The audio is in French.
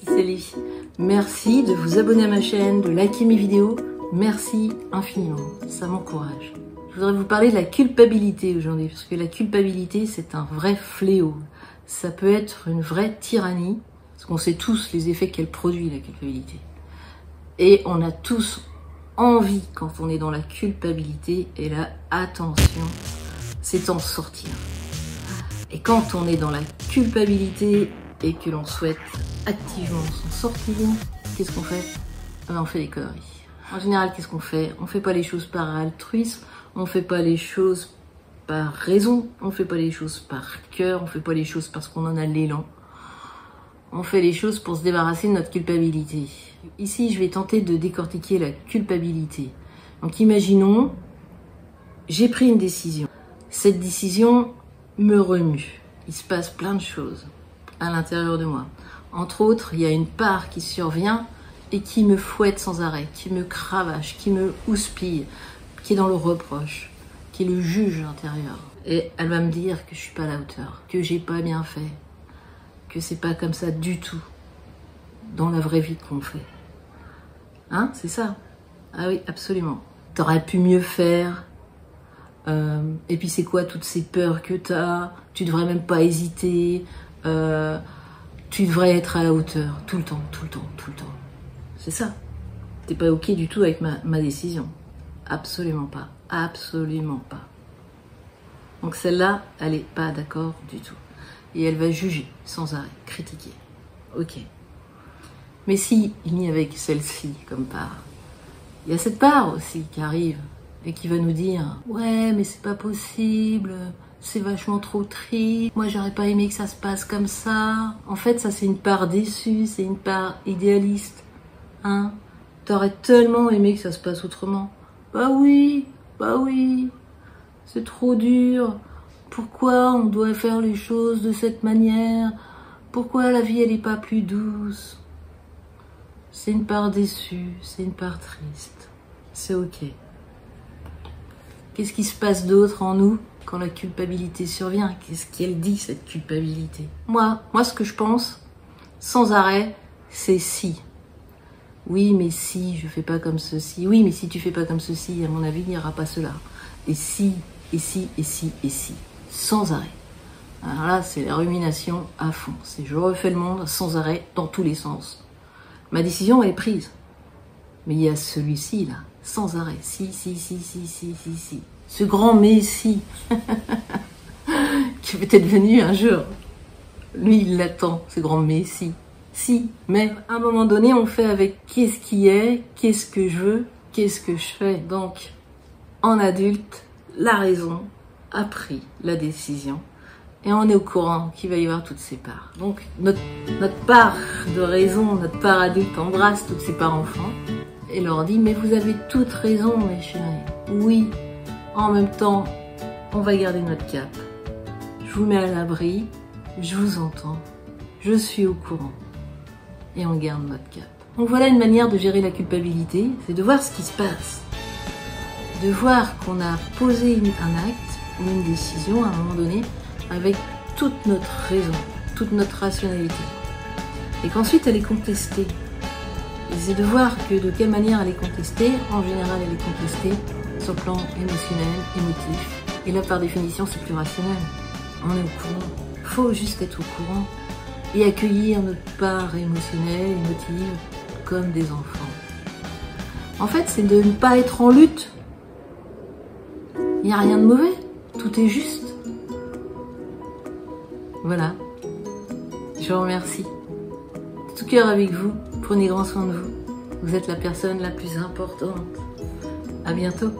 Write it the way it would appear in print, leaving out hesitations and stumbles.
c'est Lévi. Merci de vous abonner à ma chaîne, de liker mes vidéos. Merci infiniment, ça m'encourage. Je voudrais vous parler de la culpabilité aujourd'hui, parce que la culpabilité, c'est un vrai fléau. Ça peut être une vraie tyrannie, parce qu'on sait tous les effets qu'elle produit, la culpabilité. Et on a tous envie, quand on est dans la culpabilité, et là, attention, c'est d'en sortir. Et quand on est dans la culpabilité et que l'on souhaite activement s'en sortir, qu'est-ce qu'on fait? On fait des conneries. En général, qu'est-ce qu'on fait? On fait pas les choses par altruisme, on fait pas les choses par raison, on fait pas les choses par cœur, on fait pas les choses parce qu'on en a l'élan. On fait les choses pour se débarrasser de notre culpabilité. Ici, je vais tenter de décortiquer la culpabilité. Donc imaginons, j'ai pris une décision. Cette décision me remue. Il se passe plein de choses à l'intérieur de moi. Entre autres, il y a une part qui survient et qui me fouette sans arrêt, qui me cravache, qui me houspille, qui est dans le reproche, qui est le juge intérieur. Et elle va me dire que je suis pas à la hauteur, que j'ai pas bien fait, que c'est pas comme ça du tout dans la vraie vie qu'on fait. Hein, c'est ça? Ah oui, absolument. T'aurais pu mieux faire. Et puis c'est quoi toutes ces peurs que t'as? Tu devrais même pas hésiter. Tu devrais être à la hauteur tout le temps, tout le temps, tout le temps. C'est ça. T'es pas ok du tout avec ma décision. Absolument pas. Absolument pas. Donc celle-là, elle est pas d'accord du tout. Et elle va juger sans arrêt, critiquer. Ok. Mais si il y avait que celle-ci comme part, il y a cette part aussi qui arrive et qui va nous dire « Ouais, mais c'est pas possible, c'est vachement trop triste, moi j'aurais pas aimé que ça se passe comme ça. » En fait, ça c'est une part déçue, c'est une part idéaliste. Hein? T'aurais tellement aimé que ça se passe autrement. Bah oui, c'est trop dur. Pourquoi on doit faire les choses de cette manière? Pourquoi la vie elle est pas plus douce? C'est une part déçue, c'est une part triste. C'est ok. Qu'est-ce qui se passe d'autre en nous quand la culpabilité survient? Qu'est-ce qu'elle dit, cette culpabilité? Moi, ce que je pense, sans arrêt, c'est si. Oui, mais si je fais pas comme ceci. Oui, mais si tu fais pas comme ceci, à mon avis, il n'y aura pas cela. Et si, et si, et si, et si. Sans arrêt. Alors là, c'est la rumination à fond. C'est je refais le monde sans arrêt, dans tous les sens. Ma décision, elle est prise. Mais il y a celui-ci, là, sans arrêt. Si. Ce grand messie qui est peut-être venu un jour. Lui, il l'attend, ce grand messie. Si, mais à un moment donné, on fait avec qu'est-ce qui est, qu'est-ce que je veux, qu'est-ce que je fais. Donc, en adulte, la raison a pris la décision et on est au courant qu'il va y avoir toutes ces parts. Donc, notre part de raison, notre part adulte embrasse toutes ces parts enfants et leur dit « Mais vous avez toute raison, mes chéris. Oui, en même temps, on va garder notre cap. Je vous mets à l'abri, je vous entends, je suis au courant. » Et on garde notre cap. Donc voilà une manière de gérer la culpabilité, c'est de voir ce qui se passe. De voir qu'on a posé un acte ou une décision à un moment donné avec toute notre raison, toute notre rationalité. Et qu'ensuite elle est contestée. Et c'est de voir que de quelle manière elle est contestée. En général, elle est contestée sur le plan émotionnel, émotif. Et là, par définition, c'est plus rationnel. On est au courant. Il faut juste être au courant et accueillir notre part émotionnelle, émotive, comme des enfants. En fait, c'est de ne pas être en lutte. Il n'y a rien de mauvais, tout est juste. Voilà. Je vous remercie. De tout cœur avec vous, prenez grand soin de vous. Vous êtes la personne la plus importante. À bientôt.